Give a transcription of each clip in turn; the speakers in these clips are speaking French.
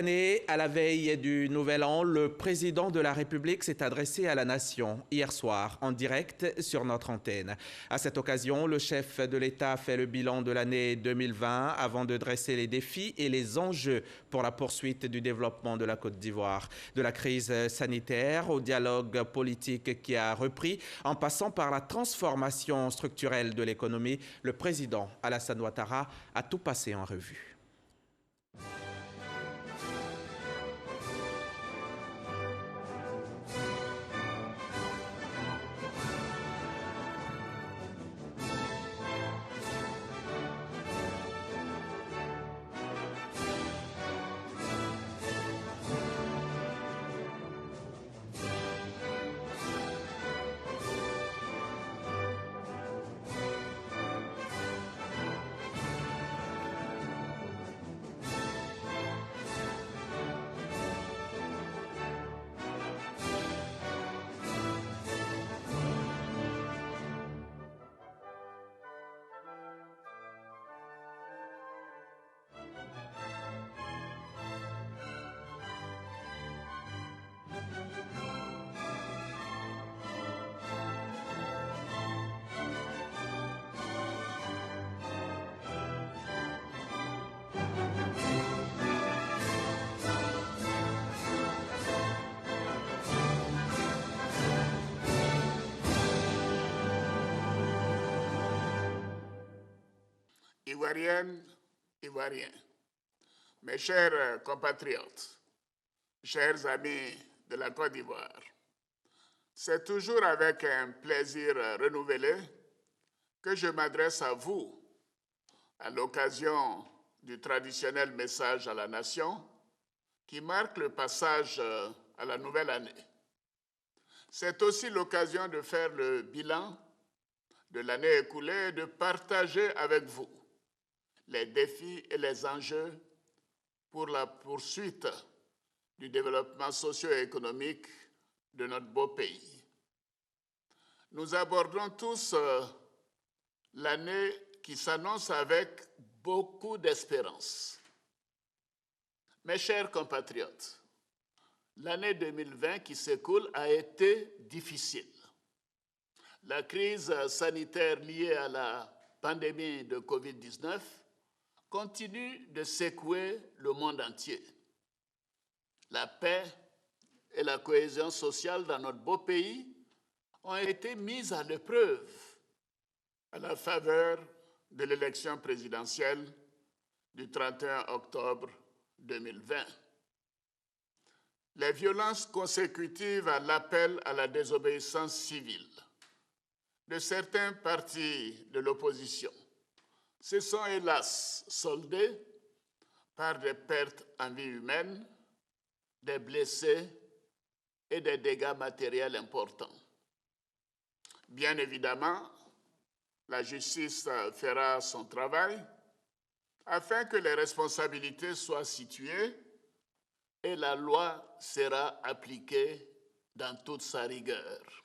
année, à la veille du Nouvel An, le président de la République s'est adressé à la nation hier soir en direct sur notre antenne. À cette occasion, le chef de l'État fait le bilan de l'année 2020 avant de dresser les défis et les enjeux pour la poursuite du développement de la Côte d'Ivoire. De la crise sanitaire au dialogue politique qui a repris, en passant par la transformation structurelle de l'économie, le président Alassane Ouattara a tout passé en revue. Ivoiriennes, Ivoiriens, mes chers compatriotes, chers amis de la Côte d'Ivoire, c'est toujours avec un plaisir renouvelé que je m'adresse à vous à l'occasion du traditionnel message à la nation qui marque le passage à la nouvelle année. C'est aussi l'occasion de faire le bilan de l'année écoulée et de partager avec vous les défis et les enjeux pour la poursuite du développement socio-économique de notre beau pays. Nous abordons tous l'année qui s'annonce avec beaucoup d'espérance. Mes chers compatriotes, l'année 2020 qui s'écoule a été difficile. La crise sanitaire liée à la pandémie de Covid-19 continue de secouer le monde entier. La paix et la cohésion sociale dans notre beau pays ont été mises à l'épreuve à la faveur de l'élection présidentielle du 31 octobre 2020. Les violences consécutives à l'appel à la désobéissance civile de certains partis de l'opposition se sont hélas soldées par des pertes en vie humaine, des blessés et des dégâts matériels importants. Bien évidemment, la justice fera son travail afin que les responsabilités soient situées et la loi sera appliquée dans toute sa rigueur.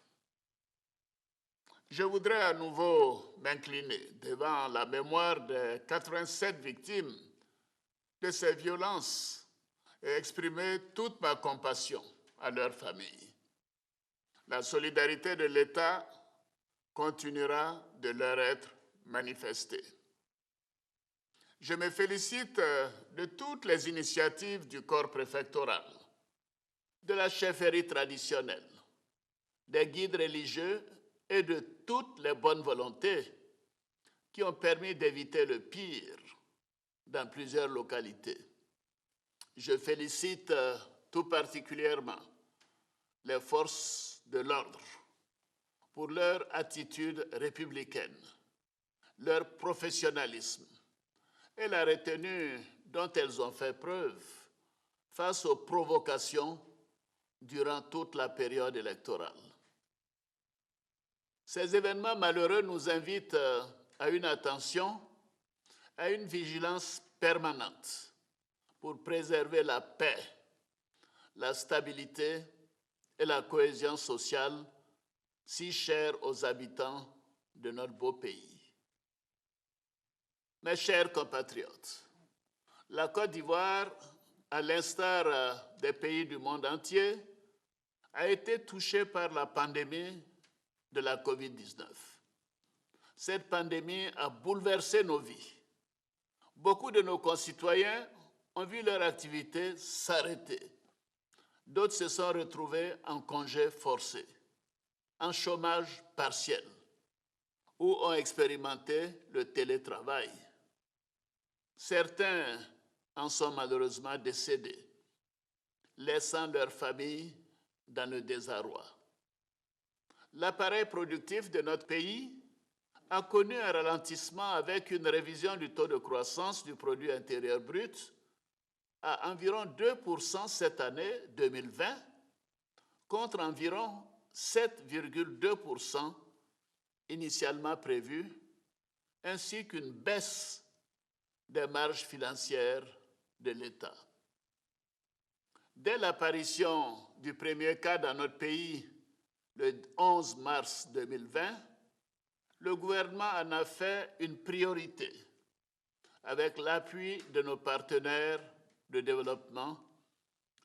Je voudrais à nouveau m'incliner devant la mémoire des 87 victimes de ces violences et exprimer toute ma compassion à leurs familles. La solidarité de l'État continuera de leur être manifestée. Je me félicite de toutes les initiatives du corps préfectoral, de la chefferie traditionnelle, des guides religieux et de toutes les bonnes volontés qui ont permis d'éviter le pire dans plusieurs localités. Je félicite tout particulièrement les forces de l'ordre pour leur attitude républicaine, leur professionnalisme et la retenue dont elles ont fait preuve face aux provocations durant toute la période électorale. Ces événements malheureux nous invitent à une attention, à une vigilance permanente pour préserver la paix, la stabilité et la cohésion sociale si chères aux habitants de notre beau pays. Mes chers compatriotes, la Côte d'Ivoire à l'instar des pays du monde entier, a été touché par la pandémie de la COVID-19. Cette pandémie a bouleversé nos vies. Beaucoup de nos concitoyens ont vu leur activité s'arrêter. D'autres se sont retrouvés en congé forcé, en chômage partiel, ou ont expérimenté le télétravail. Certains en sont malheureusement décédés, laissant leur famille dans le désarroi. L'appareil productif de notre pays a connu un ralentissement avec une révision du taux de croissance du produit intérieur brut à environ 2% cette année 2020, contre environ 7,2% initialement prévu, ainsi qu'une baisse des marges financières de l'État. Dès l'apparition du premier cas dans notre pays le 11 mars 2020, le gouvernement en a fait une priorité avec l'appui de nos partenaires de développement,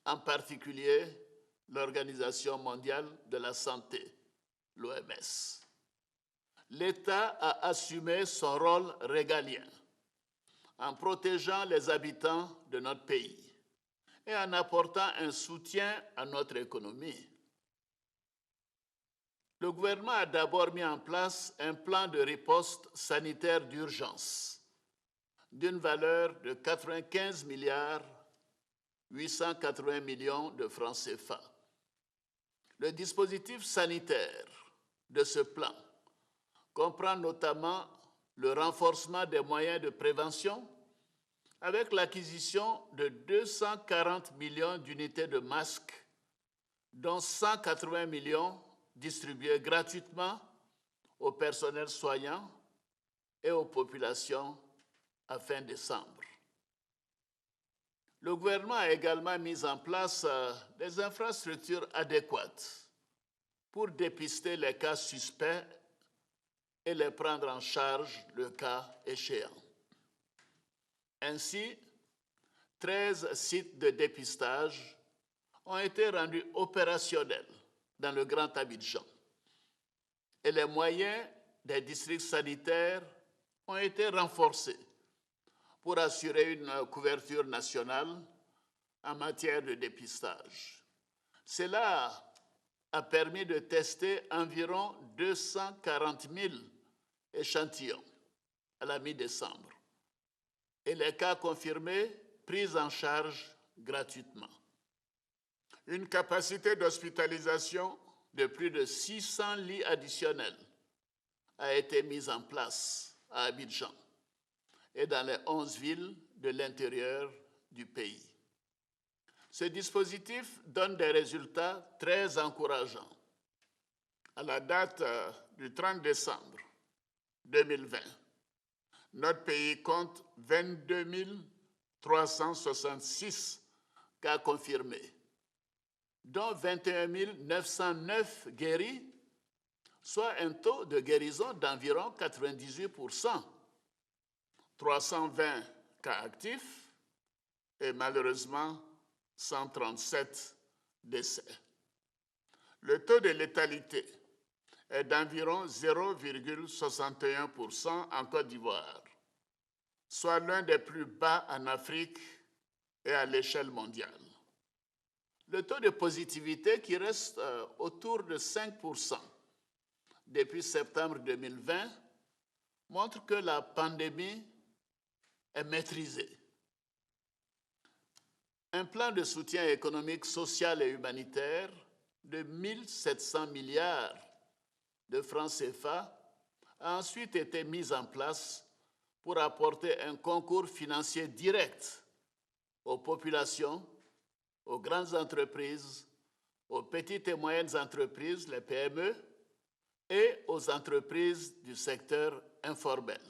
en particulier l'Organisation mondiale de la santé, l'OMS. L'État a assumé son rôle régalien en protégeant les habitants de notre pays et en apportant un soutien à notre économie. Le gouvernement a d'abord mis en place un plan de riposte sanitaire d'urgence d'une valeur de 95 milliards 880 millions de francs CFA. Le dispositif sanitaire de ce plan comprend notamment le renforcement des moyens de prévention avec l'acquisition de 240 millions d'unités de masques, dont 180 millions distribués gratuitement au personnel soignant et aux populations à fin décembre. Le gouvernement a également mis en place des infrastructures adéquates pour dépister les cas suspects et les prendre en charge le cas échéant. Ainsi, 13 sites de dépistage ont été rendus opérationnels dans le Grand Abidjan et les moyens des districts sanitaires ont été renforcés pour assurer une couverture nationale en matière de dépistage. Cela a permis de tester environ 240 000 échantillons à la mi-décembre et les cas confirmés pris en charge gratuitement. Une capacité d'hospitalisation de plus de 600 lits additionnels a été mise en place à Abidjan et dans les 11 villes de l'intérieur du pays. Ce dispositif donne des résultats très encourageants. À la date du 30 décembre 2020, notre pays compte 22 366 cas confirmés, dont 21 909 guéris, soit un taux de guérison d'environ 98%, 320 cas actifs et malheureusement 137 décès. Le taux de létalité est d'environ 0,61% en Côte d'Ivoire, soit l'un des plus bas en Afrique et à l'échelle mondiale. Le taux de positivité qui reste autour de 5% depuis septembre 2020 montre que la pandémie est maîtrisée. Un plan de soutien économique, social et humanitaire de 1 700 milliards de francs CFA a ensuite été mis en place pour apporter un concours financier direct aux populations, aux grandes entreprises, aux petites et moyennes entreprises, les PME, et aux entreprises du secteur informel.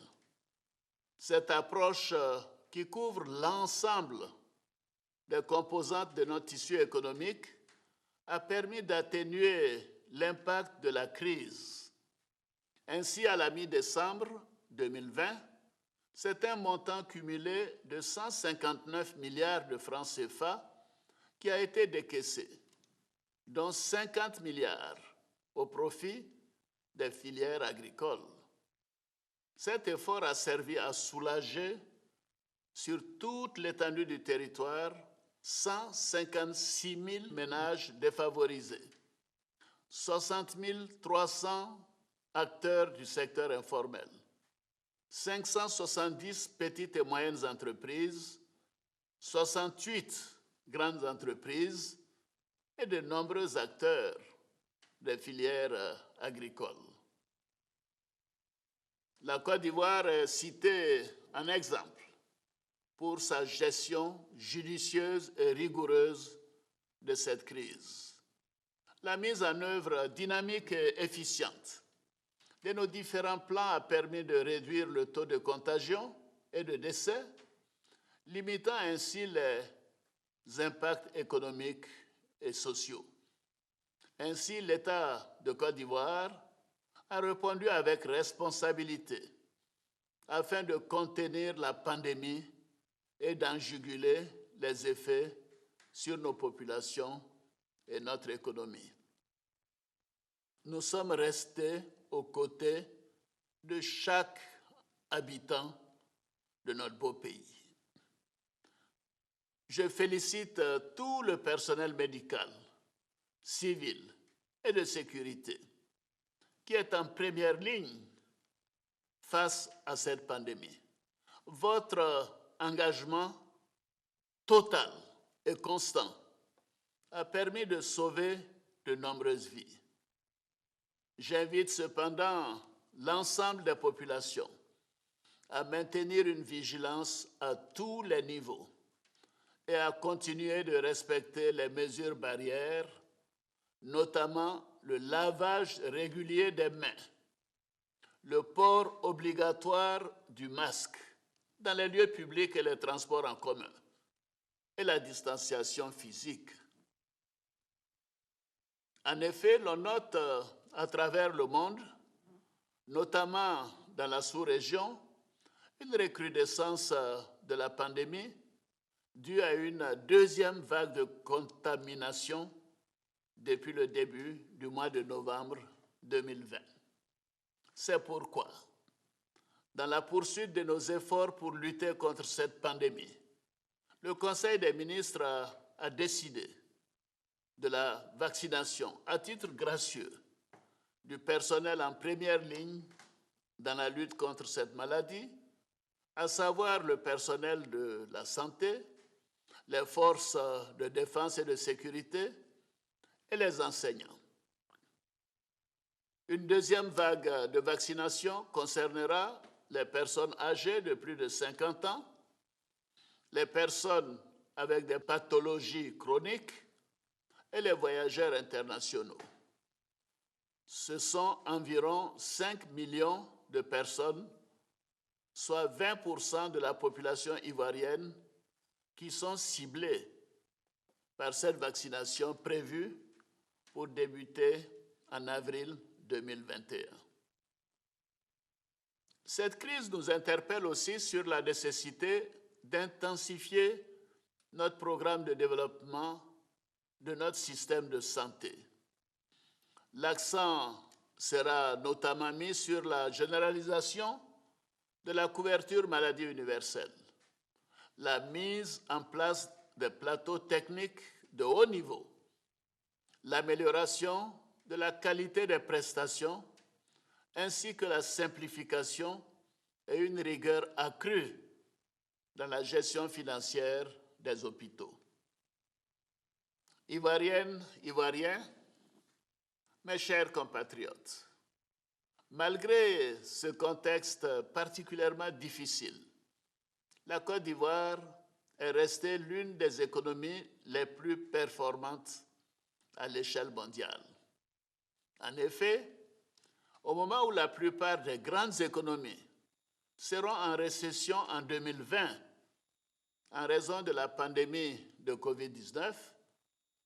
Cette approche qui couvre l'ensemble des composantes de notre tissu économique a permis d'atténuer l'impact de la crise. Ainsi, à la mi-décembre 2020, C'est un montant cumulé de 159 milliards de francs CFA qui a été décaissé, dont 50 milliards au profit des filières agricoles. Cet effort a servi à soulager sur toute l'étendue du territoire 156 000 ménages défavorisés, 60 300 acteurs du secteur informel, 570 petites et moyennes entreprises, 68 grandes entreprises et de nombreux acteurs des filières agricoles. La Côte d'Ivoire est citée en exemple pour sa gestion judicieuse et rigoureuse de cette crise. La mise en œuvre dynamique et efficiente de nos différents plans a permis de réduire le taux de contagion et de décès, limitant ainsi les impacts économiques et sociaux. Ainsi, l'État de Côte d'Ivoire a répondu avec responsabilité afin de contenir la pandémie et d'en juguler les effets sur nos populations et notre économie. Nous sommes restés aux côtés de chaque habitant de notre beau pays. Je félicite tout le personnel médical, civil et de sécurité qui est en première ligne face à cette pandémie. Votre engagement total et constant a permis de sauver de nombreuses vies. J'invite cependant l'ensemble des populations à maintenir une vigilance à tous les niveaux et à continuer de respecter les mesures barrières, notamment le lavage régulier des mains, le port obligatoire du masque dans les lieux publics et les transports en commun, et la distanciation physique. En effet, l'on note à travers le monde, notamment dans la sous-région, une recrudescence de la pandémie due à une deuxième vague de contamination depuis le début du mois de novembre 2020. C'est pourquoi, dans la poursuite de nos efforts pour lutter contre cette pandémie, le Conseil des ministres a décidé de la vaccination à titre gracieux du personnel en première ligne dans la lutte contre cette maladie, à savoir le personnel de la santé, les forces de défense et de sécurité et les enseignants. Une deuxième vague de vaccination concernera les personnes âgées de plus de 50 ans, les personnes avec des pathologies chroniques et les voyageurs internationaux. Ce sont environ 5 millions de personnes, soit 20% de la population ivoirienne, qui sont ciblées par cette vaccination prévue pour débuter en avril 2021. Cette crise nous interpelle aussi sur la nécessité d'intensifier notre programme de développement de notre système de santé. L'accent sera notamment mis sur la généralisation de la couverture maladie universelle, la mise en place de plateaux techniques de haut niveau, l'amélioration de la qualité des prestations, ainsi que la simplification et une rigueur accrue dans la gestion financière des hôpitaux. Ivoiriennes, Ivoiriens, mes chers compatriotes, malgré ce contexte particulièrement difficile, la Côte d'Ivoire est restée l'une des économies les plus performantes à l'échelle mondiale. En effet, au moment où la plupart des grandes économies seront en récession en 2020 en raison de la pandémie de COVID-19,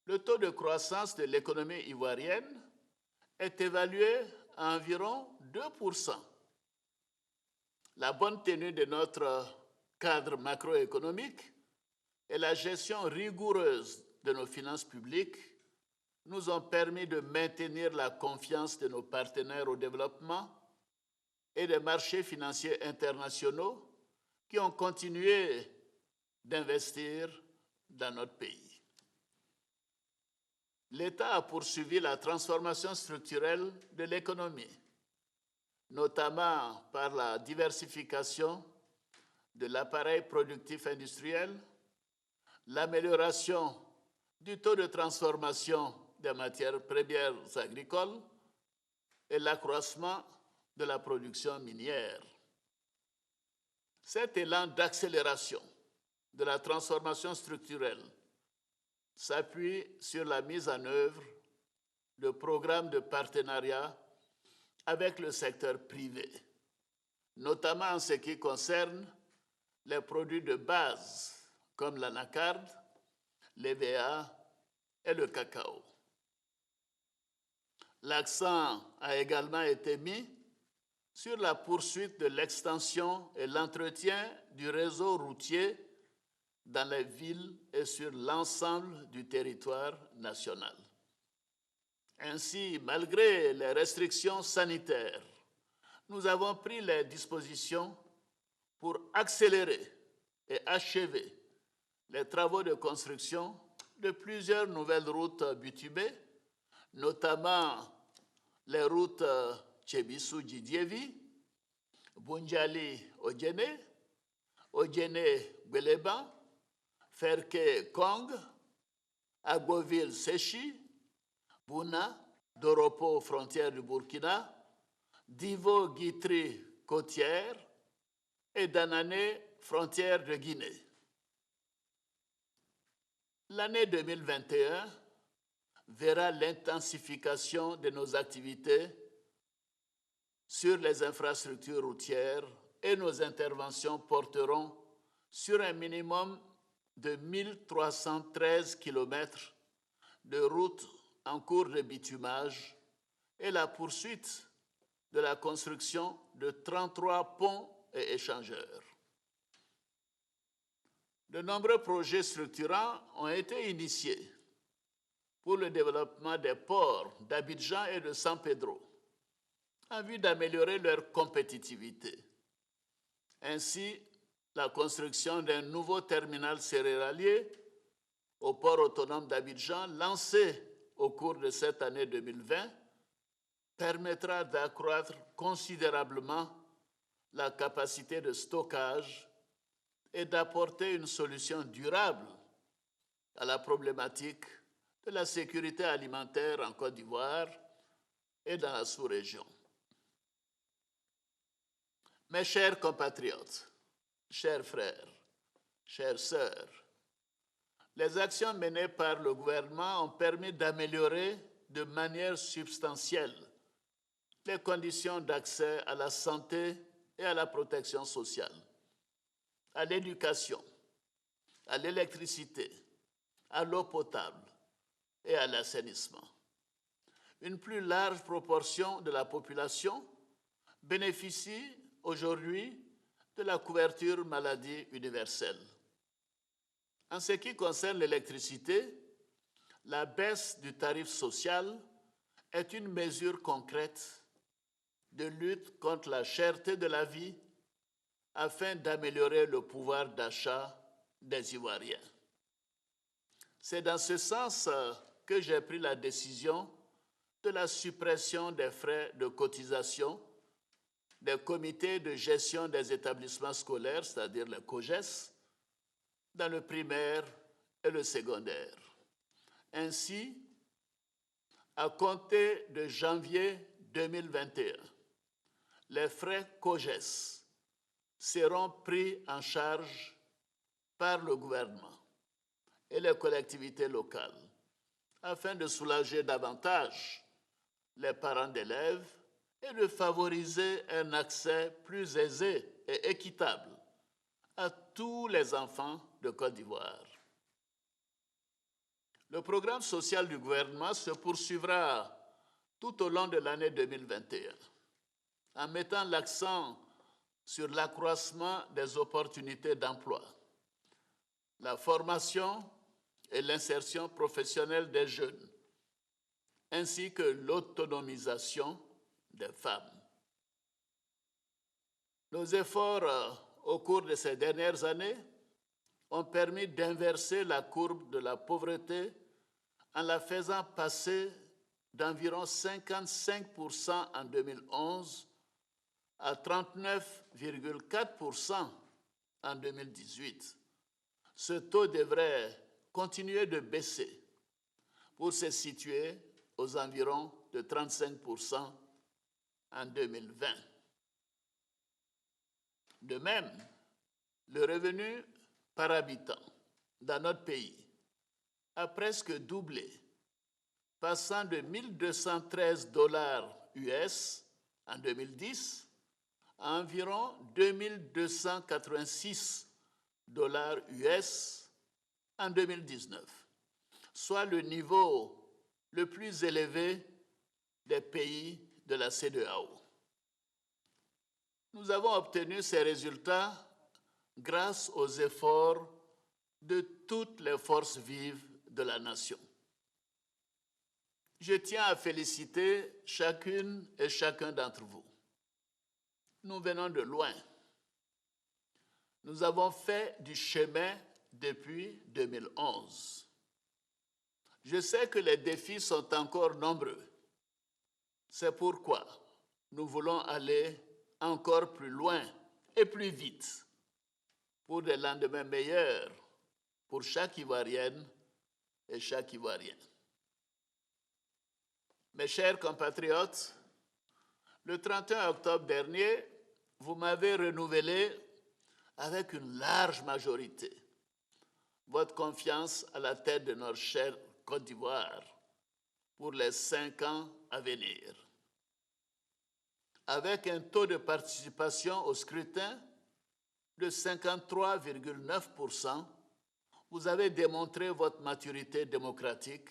le taux de croissance de l'économie ivoirienne est évalué à environ 2%. La bonne tenue de notre cadre macroéconomique et la gestion rigoureuse de nos finances publiques nous ont permis de maintenir la confiance de nos partenaires au développement et des marchés financiers internationaux qui ont continué d'investir dans notre pays. L'État a poursuivi la transformation structurelle de l'économie, notamment par la diversification de l'appareil productif industriel, l'amélioration du taux de transformation des matières premières agricoles et l'accroissement de la production minière. Cet élan d'accélération de la transformation structurelle s'appuie sur la mise en œuvre de programmes de partenariat avec le secteur privé, notamment en ce qui concerne les produits de base comme l'anacarde, l'EVA et le cacao. L'accent a également été mis sur la poursuite de l'extension et l'entretien du réseau routier dans les villes et sur l'ensemble du territoire national. Ainsi, malgré les restrictions sanitaires, nous avons pris les dispositions pour accélérer et achever les travaux de construction de plusieurs nouvelles routes bitumées, notamment les routes Tchebisu-Djidievi, Bunjali-Odjene, Odjene-Gweleba, Ferke-Kong, Agoville-Séchi, Bouna, Doropo, frontière du Burkina, Divo-Guitry, côtière, et Danane, frontière de Guinée. L'année 2021 verra l'intensification de nos activités sur les infrastructures routières et nos interventions porteront sur un minimum de 1313 km de routes en cours de bitumage et la poursuite de la construction de 33 ponts et échangeurs. De nombreux projets structurants ont été initiés pour le développement des ports d'Abidjan et de San Pedro, en vue d'améliorer leur compétitivité. Ainsi, la construction d'un nouveau terminal céréalier au port autonome d'Abidjan, lancé au cours de cette année 2020, permettra d'accroître considérablement la capacité de stockage et d'apporter une solution durable à la problématique de la sécurité alimentaire en Côte d'Ivoire et dans la sous-région. Mes chers compatriotes, chers frères, chères sœurs, les actions menées par le gouvernement ont permis d'améliorer de manière substantielle les conditions d'accès à la santé et à la protection sociale, à l'éducation, à l'électricité, à l'eau potable et à l'assainissement. Une plus large proportion de la population bénéficie aujourd'hui de la couverture maladie universelle. En ce qui concerne l'électricité, la baisse du tarif social est une mesure concrète de lutte contre la cherté de la vie afin d'améliorer le pouvoir d'achat des Ivoiriens. C'est dans ce sens que j'ai pris la décision de la suppression des frais de cotisation des comités de gestion des établissements scolaires, c'est-à-dire les COGES, dans le primaire et le secondaire. Ainsi, à compter de janvier 2021, les frais COGES seront pris en charge par le gouvernement et les collectivités locales afin de soulager davantage les parents d'élèves et de favoriser un accès plus aisé et équitable à tous les enfants de Côte d'Ivoire. Le programme social du gouvernement se poursuivra tout au long de l'année 2021 en mettant l'accent sur l'accroissement des opportunités d'emploi, la formation et l'insertion professionnelle des jeunes, ainsi que l'autonomisation des femmes. Nos efforts au cours de ces dernières années ont permis d'inverser la courbe de la pauvreté en la faisant passer d'environ 55% en 2011 à 39,4% en 2018. Ce taux devrait continuer de baisser pour se situer aux environs de 35% en 2020. De même, le revenu par habitant dans notre pays a presque doublé, passant de 1 213 dollars US en 2010 à environ 2 286 dollars US en 2019, soit le niveau le plus élevé des pays de la CEDEAO. Nous avons obtenu ces résultats grâce aux efforts de toutes les forces vives de la nation. Je tiens à féliciter chacune et chacun d'entre vous. Nous venons de loin. Nous avons fait du chemin depuis 2011. Je sais que les défis sont encore nombreux. C'est pourquoi nous voulons aller encore plus loin et plus vite pour des lendemains meilleurs pour chaque Ivoirienne et chaque Ivoirien. Mes chers compatriotes, le 31 octobre dernier, vous m'avez renouvelé avec une large majorité votre confiance à la tête de notre chère Côte d'Ivoire pour les 5 ans à venir. Avec un taux de participation au scrutin de 53,9%, vous avez démontré votre maturité démocratique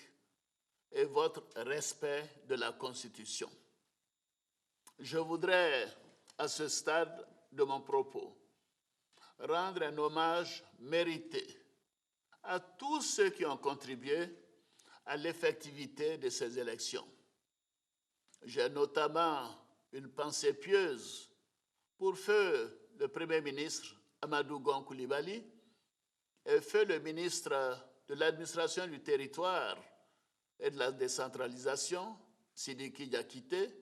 et votre respect de la Constitution. Je voudrais, à ce stade de mon propos, rendre un hommage mérité à tous ceux qui ont contribué à l'effectivité de ces élections. J'ai notamment une pensée pieuse pour feu le Premier ministre Amadou Gon Coulibaly et feu le ministre de l'administration du territoire et de la décentralisation, Sidiki Diakité,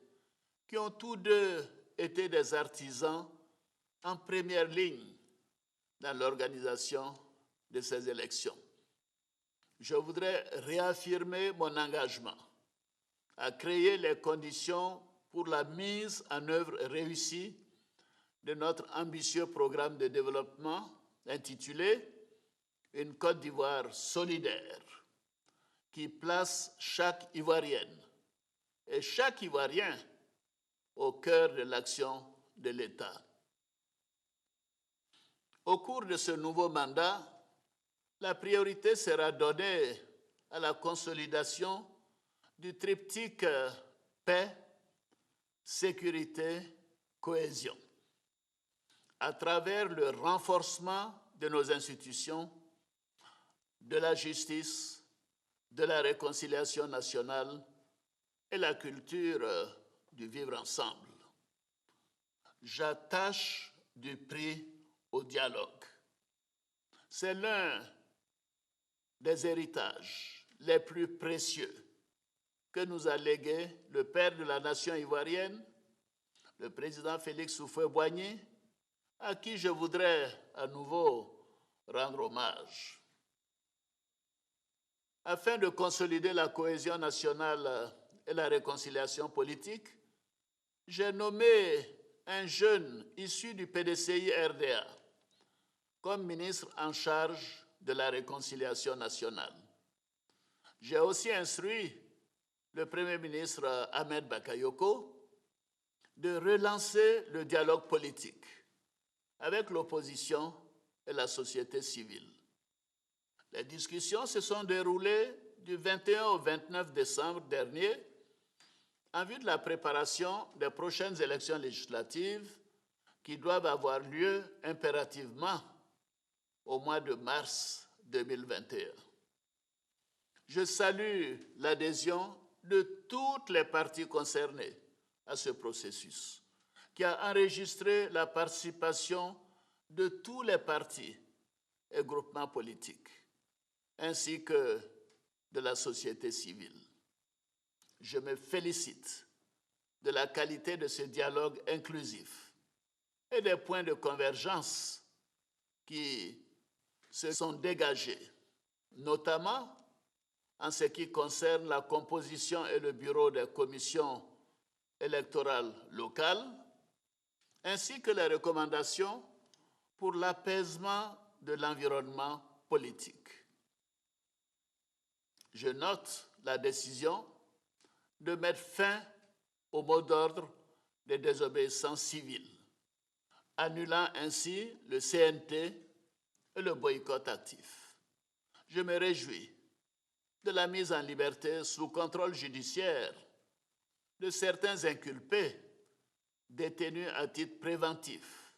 qui ont tous deux été des artisans en première ligne dans l'organisation de ces élections. Je voudrais réaffirmer mon engagement à créer les conditions pour la mise en œuvre réussie de notre ambitieux programme de développement intitulé « Une Côte d'Ivoire solidaire » qui place chaque Ivoirienne et chaque Ivoirien au cœur de l'action de l'État. Au cours de ce nouveau mandat, la priorité sera donnée à la consolidation du triptyque paix, sécurité, cohésion, à travers le renforcement de nos institutions, de la justice, de la réconciliation nationale et la culture du vivre ensemble. J'attache du prix au dialogue. C'est l'un des héritages les plus précieux que nous a légué le père de la nation ivoirienne, le président Félix Houphouët-Boigny, à qui je voudrais à nouveau rendre hommage. Afin de consolider la cohésion nationale et la réconciliation politique, j'ai nommé un jeune issu du PDCI-RDA comme ministre en charge de la réconciliation nationale. J'ai aussi instruit le Premier ministre Ahmed Bakayoko de relancer le dialogue politique avec l'opposition et la société civile. Les discussions se sont déroulées du 21 au 29 décembre dernier en vue de la préparation des prochaines élections législatives qui doivent avoir lieu impérativement au mois de mars 2021. Je salue l'adhésion de toutes les parties concernées à ce processus, qui a enregistré la participation de tous les partis et groupements politiques, ainsi que de la société civile. Je me félicite de la qualité de ce dialogue inclusif et des points de convergence qui se sont dégagés, notamment en ce qui concerne la composition et le bureau des commissions électorales locales, ainsi que les recommandations pour l'apaisement de l'environnement politique. Je note la décision de mettre fin au mot d'ordre des désobéissances civiles, annulant ainsi le CNT et le boycott actif. Je me réjouis de la mise en liberté sous contrôle judiciaire de certains inculpés détenus à titre préventif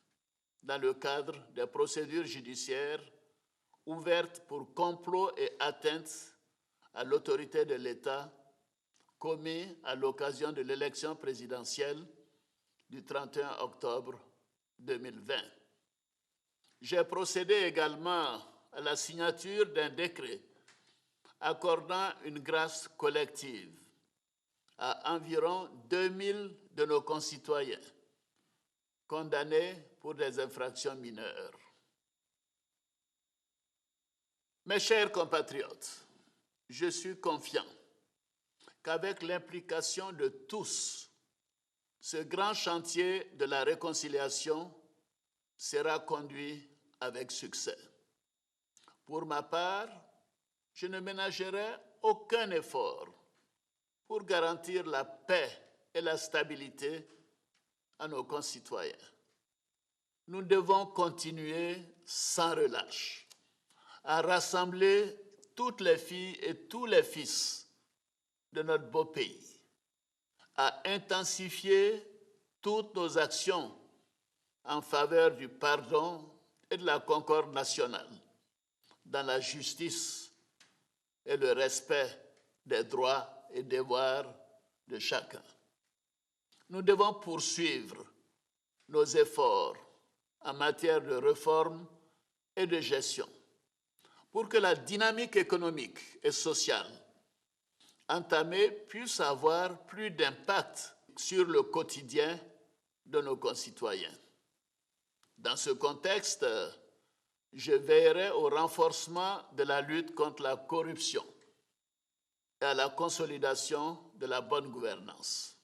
dans le cadre des procédures judiciaires ouvertes pour complot et atteinte à l'autorité de l'État commis à l'occasion de l'élection présidentielle du 31 octobre 2020. J'ai procédé également à la signature d'un décret accordant une grâce collective à environ 2000 de nos concitoyens condamnés pour des infractions mineures. Mes chers compatriotes, je suis confiant qu'avec l'implication de tous, ce grand chantier de la réconciliation sera conduit avec succès. Pour ma part, je ne ménagerai aucun effort pour garantir la paix et la stabilité à nos concitoyens. Nous devons continuer sans relâche à rassembler toutes les filles et tous les fils de notre beau pays, à intensifier toutes nos actions en faveur du pardon et de la concorde nationale, dans la justice et le respect des droits et devoirs de chacun. Nous devons poursuivre nos efforts en matière de réforme et de gestion pour que la dynamique économique et sociale entamée puisse avoir plus d'impact sur le quotidien de nos concitoyens. Dans ce contexte, je veillerai au renforcement de la lutte contre la corruption et à la consolidation de la bonne gouvernance.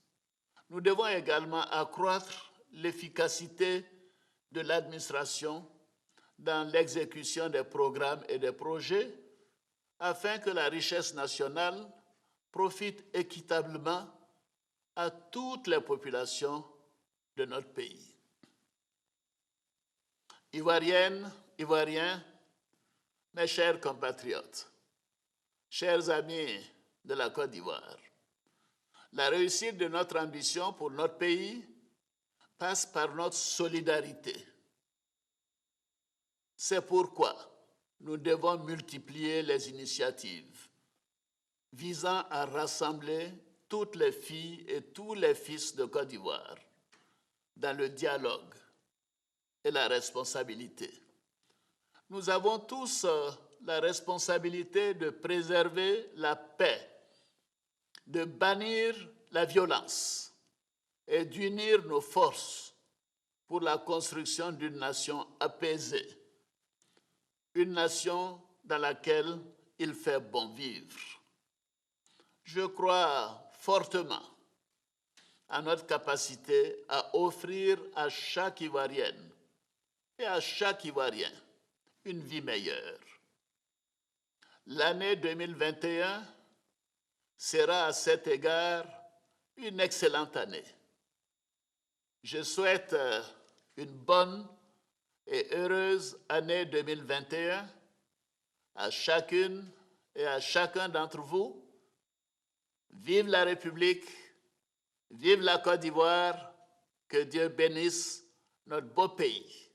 Nous devons également accroître l'efficacité de l'administration dans l'exécution des programmes et des projets afin que la richesse nationale profite équitablement à toutes les populations de notre pays. Ivoiriennes, Ivoiriens, mes chers compatriotes, chers amis de la Côte d'Ivoire, la réussite de notre ambition pour notre pays passe par notre solidarité. C'est pourquoi nous devons multiplier les initiatives visant à rassembler toutes les filles et tous les fils de Côte d'Ivoire dans le dialogue et la responsabilité. Nous avons tous la responsabilité de préserver la paix, de bannir la violence et d'unir nos forces pour la construction d'une nation apaisée, une nation dans laquelle il fait bon vivre. Je crois fortement à notre capacité à offrir à chaque Ivoirienne et à chaque Ivoirien une vie meilleure. L'année 2021 sera à cet égard une excellente année. Je souhaite une bonne et heureuse année 2021 à chacune et à chacun d'entre vous. Vive la République, vive la Côte d'Ivoire, que Dieu bénisse notre beau pays.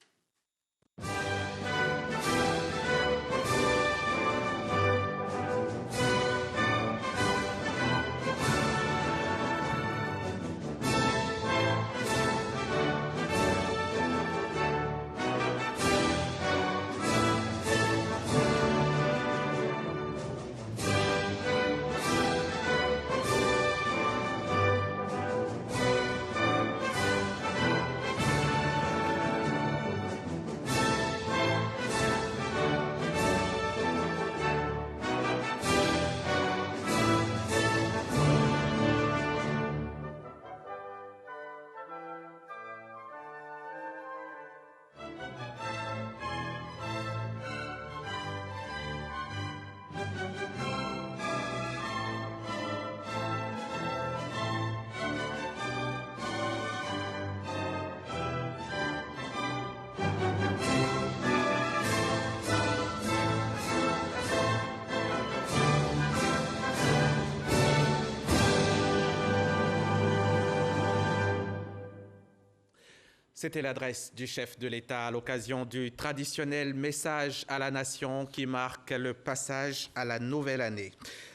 C'était l'adresse du chef de l'État à l'occasion du traditionnel message à la nation qui marque le passage à la nouvelle année.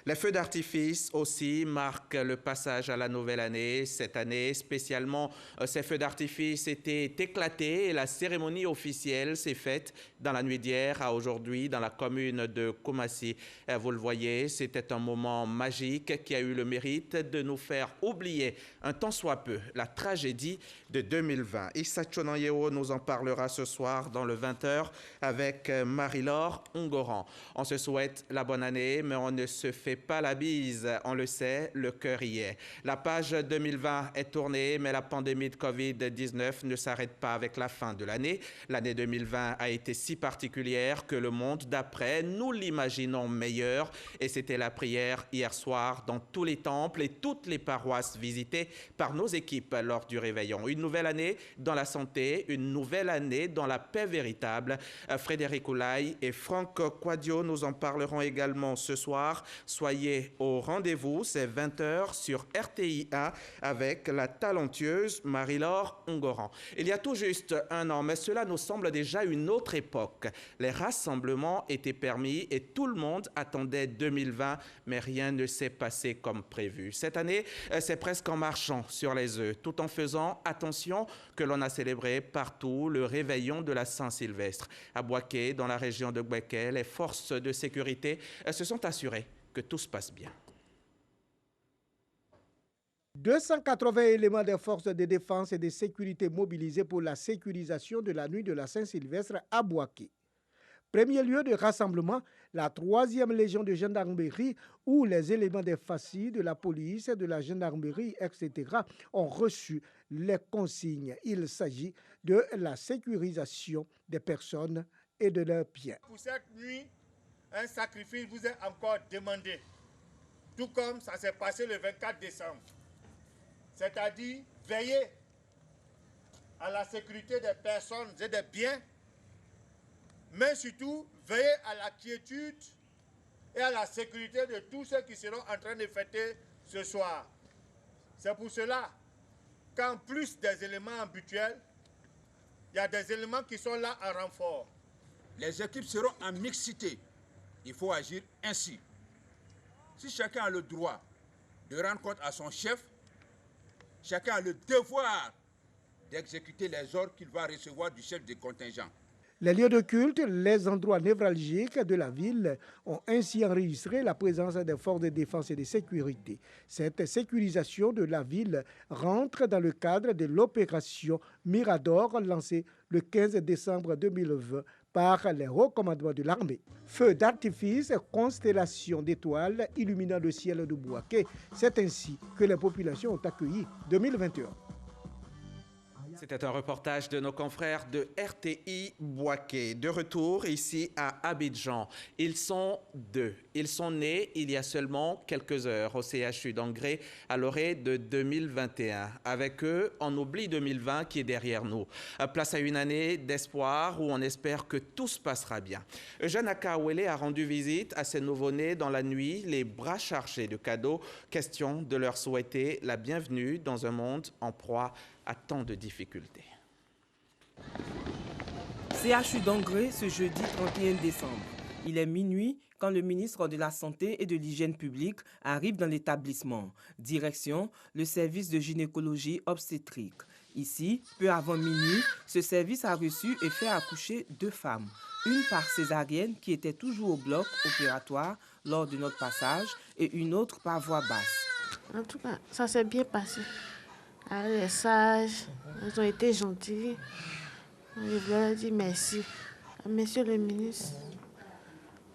Les feux d'artifice aussi marquent le passage à la nouvelle année. Cette année, spécialement, ces feux d'artifice étaient éclatés et la cérémonie officielle s'est faite dans la nuit d'hier à aujourd'hui dans la commune de Koumassi. Vous le voyez, c'était un moment magique qui a eu le mérite de nous faire oublier un tant soit peu la tragédie de 2020. Issa Chonanyeo nous en parlera ce soir dans le 20h avec Marie-Laure Ungoran. On se souhaite la bonne année, mais on ne se fait pas la bise. On le sait, le cœur y est. La page 2020 est tournée, mais la pandémie de Covid-19 ne s'arrête pas avec la fin de l'année. L'année 2020 a été si particulière que le monde d'après, nous l'imaginons meilleur. Et c'était la prière hier soir dans tous les temples et toutes les paroisses visitées par nos équipes lors du réveillon. Une nouvelle année dans la santé, une nouvelle année dans la paix véritable. Frédéric Oulaye et Franck Quadio nous en parleront également ce soir. Soyez au rendez-vous, c'est 20h sur RTI1 avec la talentueuse Marie-Laure Ungoran. Il y a tout juste un an, mais cela nous semble déjà une autre époque. Les rassemblements étaient permis et tout le monde attendait 2020, mais rien ne s'est passé comme prévu. Cette année, c'est presque en marchant sur les œufs, tout en faisant attention que l'on a célébré partout le réveillon de la Saint-Sylvestre. À Boaké, dans la région de Gbeke, les forces de sécurité se sont assurées que tout se passe bien. 280 éléments des forces de défense et de sécurité mobilisés pour la sécurisation de la nuit de la Saint-Sylvestre à Boaké. Premier lieu de rassemblement, la 3e Légion de gendarmerie où les éléments des FACI, de la police, de la gendarmerie, etc. ont reçu les consignes. Il s'agit de la sécurisation des personnes et de leurs biens. Pour cette nuit, un sacrifice vous est encore demandé, tout comme ça s'est passé le 24 décembre. C'est-à-dire veiller à la sécurité des personnes et des biens, mais surtout veiller à la quiétude et à la sécurité de tous ceux qui seront en train de fêter ce soir. C'est pour cela qu'en plus des éléments habituels, il y a des éléments qui sont là en renfort. Les équipes seront en mixité. Il faut agir ainsi. Si chacun a le droit de rendre compte à son chef, chacun a le devoir d'exécuter les ordres qu'il va recevoir du chef de contingent. Les lieux de culte, les endroits névralgiques de la ville ont ainsi enregistré la présence des forces de défense et de sécurité. Cette sécurisation de la ville rentre dans le cadre de l'opération Mirador lancée le 15 décembre 2020 par les hauts commandements de l'armée. Feux d'artifice, constellations d'étoiles illuminant le ciel de Boaké. C'est ainsi que les populations ont accueilli 2021. C'était un reportage de nos confrères de RTI Boaké. De retour ici à Abidjan. Ils sont deux. Ils sont nés il y a seulement quelques heures au CHU d'Angré à l'orée de 2021. Avec eux, on oublie 2020 qui est derrière nous. Place à une année d'espoir où on espère que tout se passera bien. Eugène Akawele a rendu visite à ces nouveau-nés dans la nuit, les bras chargés de cadeaux. Question de leur souhaiter la bienvenue dans un monde en proie à tant de difficultés. CHU d'Angré ce jeudi 31 décembre. Il est minuit quand le ministre de la Santé et de l'Hygiène publique arrive dans l'établissement. Direction, le service de gynécologie obstétrique. Ici, peu avant minuit, ce service a reçu et fait accoucher 2 femmes. Une par césarienne qui était toujours au bloc opératoire lors de notre passage et une autre par voie basse. En tout cas, ça s'est bien passé. Elle est sage, elles ont été gentilles. Je voulais dire merci à monsieur le ministre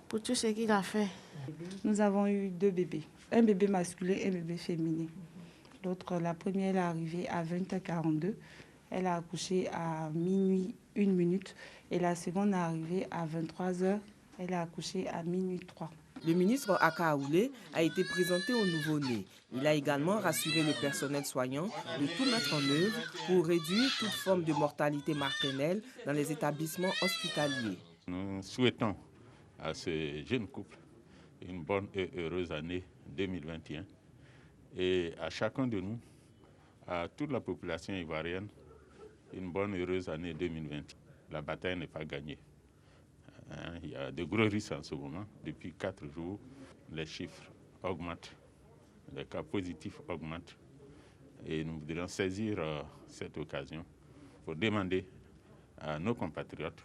pour tout ce qu'il a fait. Nous avons eu 2 bébés, un bébé masculin et un bébé féminin. L'autre, la première, elle est arrivée à 20h42. Elle a accouché à minuit 1 minute. Et la seconde est arrivée à 23h. Elle a accouché à minuit 3. Le ministre Akaoulé a été présenté au nouveau-né. Il a également rassuré le personnel soignant de tout mettre en œuvre pour réduire toute forme de mortalité maternelle dans les établissements hospitaliers. Nous souhaitons à ce jeune couple une bonne et heureuse année 2021 et à chacun de nous, à toute la population ivoirienne, une bonne et heureuse année 2020. La bataille n'est pas gagnée. Il y a de gros risques en ce moment. Depuis 4 jours, les chiffres augmentent, les cas positifs augmentent. Et nous voudrions saisir cette occasion pour demander à nos compatriotes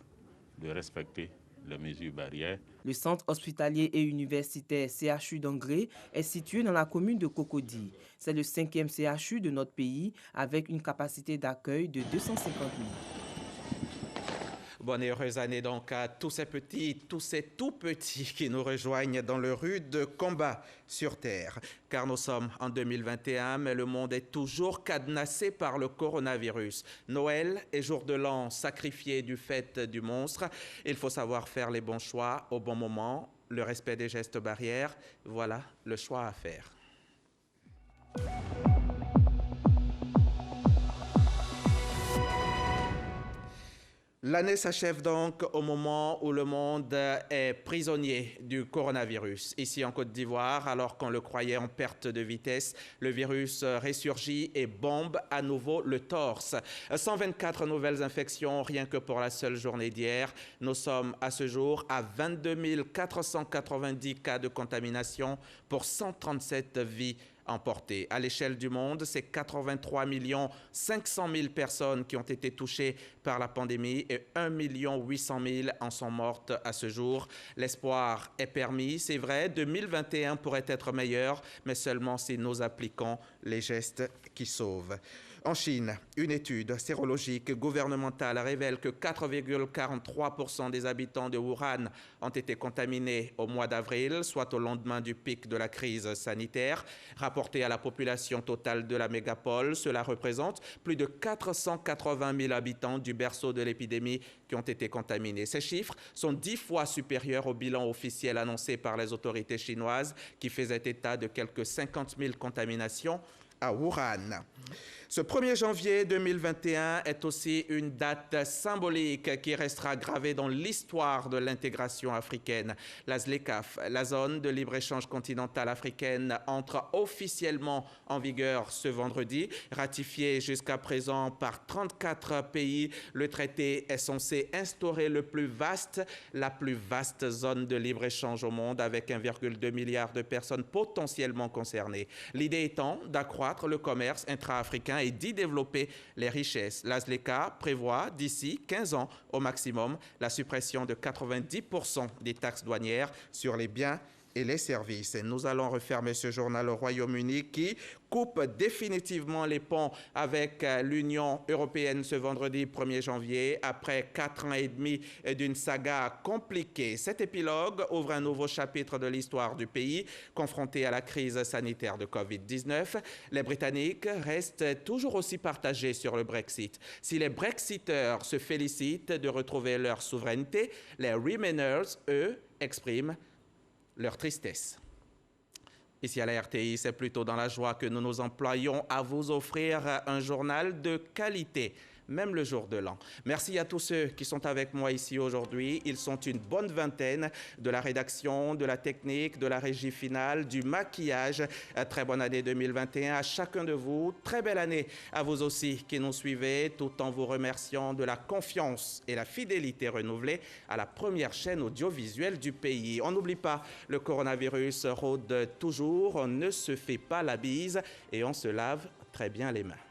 de respecter les mesures barrières. Le centre hospitalier et universitaire CHU d'Angré est situé dans la commune de Cocody. C'est le 5e CHU de notre pays avec une capacité d'accueil de 250 000. Bonne et heureuse année donc à tous ces petits, tous ces tout petits qui nous rejoignent dans le rude combat sur Terre. Car nous sommes en 2021, mais le monde est toujours cadenassé par le coronavirus. Noël et jour de l'an sacrifiés du fait du monstre. Il faut savoir faire les bons choix au bon moment, le respect des gestes barrières. Voilà le choix à faire. L'année s'achève donc au moment où le monde est prisonnier du coronavirus. Ici en Côte d'Ivoire, alors qu'on le croyait en perte de vitesse, le virus ressurgit et bombe à nouveau le torse. 124 nouvelles infections rien que pour la seule journée d'hier. Nous sommes à ce jour à 22 490 cas de contamination pour 137 vies emportées. À l'échelle du monde, c'est 83 500 000 personnes qui ont été touchées par la pandémie et 1 800 000 en sont mortes à ce jour. L'espoir est permis, c'est vrai, 2021 pourrait être meilleur, mais seulement si nous appliquons les gestes qui sauvent. En Chine, une étude sérologique gouvernementale révèle que 4,43% des habitants de Wuhan ont été contaminés au mois d'avril, soit au lendemain du pic de la crise sanitaire. Rapporté à la population totale de la mégapole, cela représente plus de 480 000 habitants du berceau de l'épidémie qui ont été contaminés. Ces chiffres sont 10 fois supérieurs au bilan officiel annoncé par les autorités chinoises qui faisaient état de quelques 50 000 contaminations à Wuhan. Ce 1er janvier 2021 est aussi une date symbolique qui restera gravée dans l'histoire de l'intégration africaine. La ZLECAf, la zone de libre-échange continentale africaine, entre officiellement en vigueur ce vendredi. Ratifié jusqu'à présent par 34 pays, le traité est censé instaurer la plus vaste zone de libre-échange au monde avec 1,2 milliard de personnes potentiellement concernées. L'idée étant d'accroître le commerce intra-africain et d'y développer les richesses. La ZLECA prévoit d'ici 15 ans au maximum la suppression de 90% des taxes douanières sur les biens et les services. Et nous allons refermer ce journal au Royaume-Uni qui coupe définitivement les ponts avec l'Union européenne ce vendredi 1er janvier après 4 ans et demi d'une saga compliquée. Cet épilogue ouvre un nouveau chapitre de l'histoire du pays confronté à la crise sanitaire de Covid-19. Les Britanniques restent toujours aussi partagés sur le Brexit. Si les Brexiteurs se félicitent de retrouver leur souveraineté, les Remainers, eux, expriment leur tristesse. Ici à la RTI, c'est plutôt dans la joie que nous nous employons à vous offrir un journal de qualité. même le jour de l'an. Merci à tous ceux qui sont avec moi ici aujourd'hui. Ils sont une bonne vingtaine, de la rédaction, de la technique, de la régie finale, du maquillage. Très bonne année 2021 à chacun de vous. Très belle année à vous aussi qui nous suivez, tout en vous remerciant de la confiance et la fidélité renouvelée à la première chaîne audiovisuelle du pays. On n'oublie pas, le coronavirus rôde toujours, on ne se fait pas la bise et on se lave très bien les mains.